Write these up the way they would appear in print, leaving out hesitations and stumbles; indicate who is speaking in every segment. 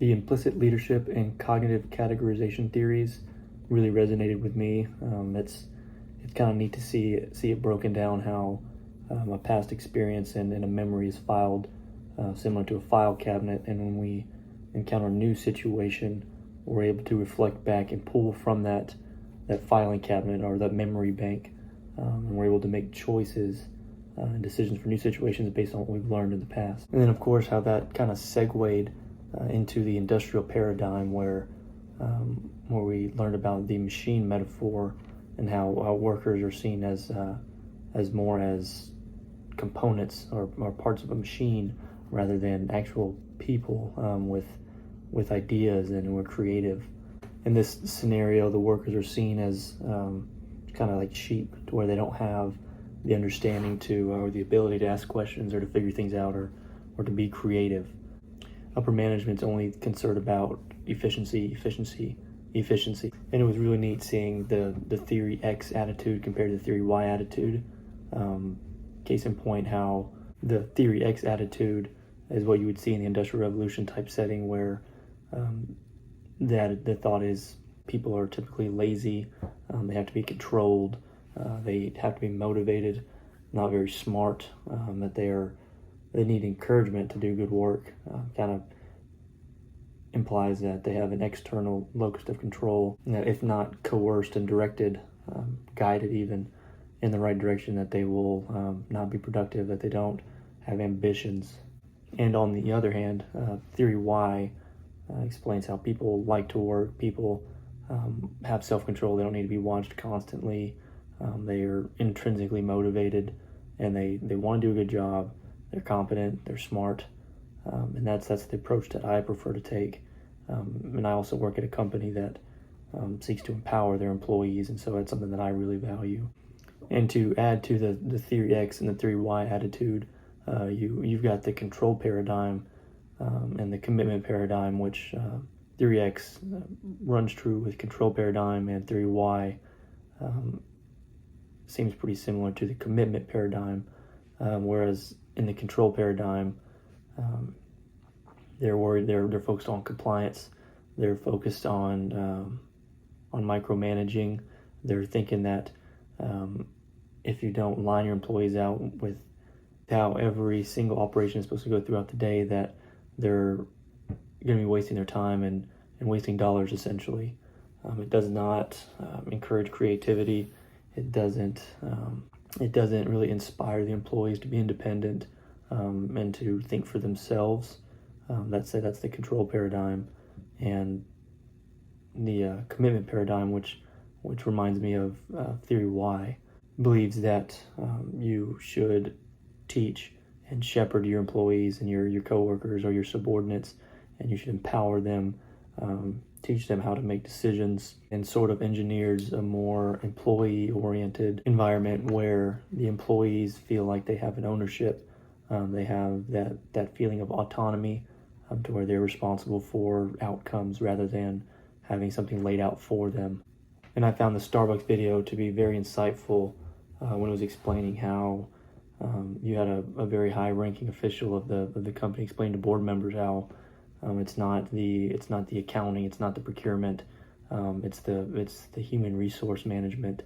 Speaker 1: The implicit leadership and cognitive categorization theories really resonated with me. It's kind of neat to see it broken down how a past experience and a memory is filed similar to a file cabinet, and when we encounter a new situation, we're able to reflect back and pull from that filing cabinet or that memory bank, and we're able to make choices and decisions for new situations based on what we've learned in the past. And then, of course, how that kind of segued into the industrial paradigm where we learned about the machine metaphor and how workers are seen as more as components or parts of a machine rather than actual people with ideas, and we're creative. In this scenario, the workers are seen as kind of like sheep, to where they don't have the understanding to or the ability to ask questions or to figure things out or to be creative. Upper management's only concerned about efficiency. And it was really neat seeing the theory X attitude compared to the theory Y attitude. Case in point, how the theory X attitude is what you would see in the Industrial Revolution type setting, where the thought is people are typically lazy, they have to be controlled, they have to be motivated, not very smart, that they need encouragement to do good work. Kind of implies that they have an external locus of control, that if not coerced and directed, guided even in the right direction, that they will not be productive, that they don't have ambitions. And on the other hand, theory Y explains how people like to work. People have self-control. They don't need to be watched constantly. They are intrinsically motivated, and they want to do a good job. They're competent. They're smart, and that's the approach that I prefer to take. And I also work at a company that seeks to empower their employees, and so that's something that I really value. And to add to the theory X and the theory Y attitude, you've got the control paradigm and the commitment paradigm, which theory X runs true with control paradigm, and theory Y seems pretty similar to the commitment paradigm, whereas in the control paradigm, they're focused on compliance, they're focused on micromanaging. They're thinking that if you don't line your employees out with how every single operation is supposed to go throughout the day, that they're going to be wasting their time and wasting dollars, essentially. It does not encourage creativity. It doesn't really inspire the employees to be independent and to think for themselves. That's the control paradigm. And the commitment paradigm, which reminds me of theory Y, believes that you should teach and shepherd your employees and your coworkers or your subordinates, and you should empower them, teach them how to make decisions, and sort of engineers a more employee-oriented environment where the employees feel like they have an ownership. They have that feeling of autonomy, to where they're responsible for outcomes rather than having something laid out for them. And I found the Starbucks video to be very insightful when it was explaining how you had a very high-ranking official of the company explain to board members how it's not the accounting, it's not the procurement, it's the human resource management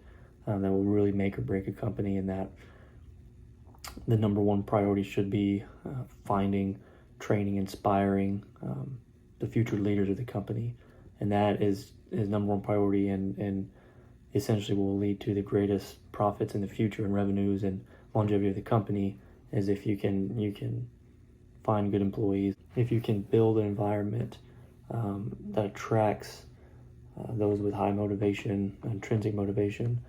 Speaker 1: that will really make or break a company, and that the number one priority should be finding, training, inspiring the future leaders of the company, and that is number one priority, and essentially will lead to the greatest profits in the future and revenues and longevity of the company, is if you can find good employees, if you can build an environment that attracts those with high motivation, intrinsic motivation,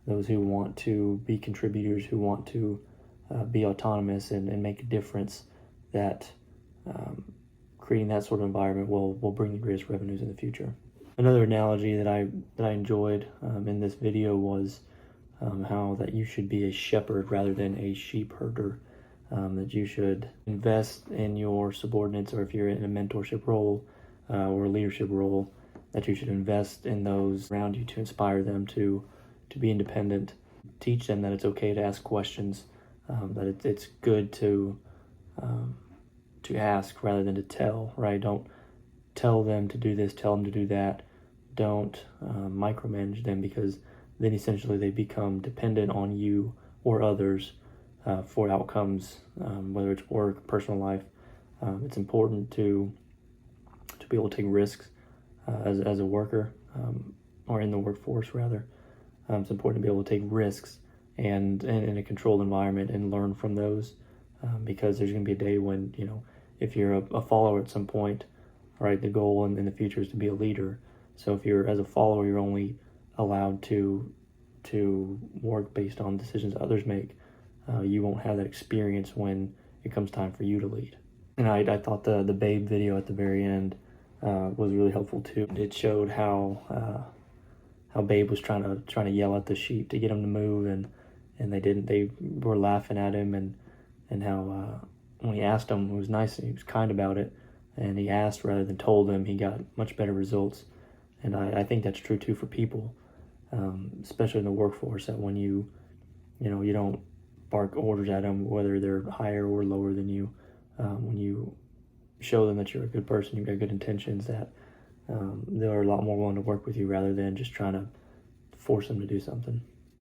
Speaker 1: those who want to be contributors, who want to be autonomous and make a difference, that creating that sort of environment will bring the greatest revenues in the future. Another analogy that I enjoyed in this video was how that you should be a shepherd rather than a sheep herder, that you should invest in your subordinates, or if you're in a mentorship role or a leadership role, that you should invest in those around you to inspire them to be independent. Teach them that it's okay to ask questions, that it's good to ask rather than to tell, right? Don't tell them to do this, tell them to do that. Don't micromanage them, because then essentially they become dependent on you or others for outcomes, whether it's work, personal life. It's important to be able to take risks as a worker, or in the workforce rather. It's important to be able to take risks and in a controlled environment and learn from those, because there's going to be a day when, if you're a follower at some point, right, the goal in the future is to be a leader. So if you're, as a follower, you're only allowed to work based on decisions others make, you won't have that experience when it comes time for you to lead. And I thought the Babe video at the very end was really helpful too. It showed how Babe was trying to yell at the sheep to get them to move, and they didn't. They were laughing at him, and how when he asked them, it was nice, he was kind about it, and he asked rather than told them, he got much better results. And I think that's true too for people, especially in the workforce, that when you don't bark orders at them, whether they're higher or lower than you, when you show them that you're a good person, you've got good intentions, that they're a lot more willing to work with you rather than just trying to force them to do something.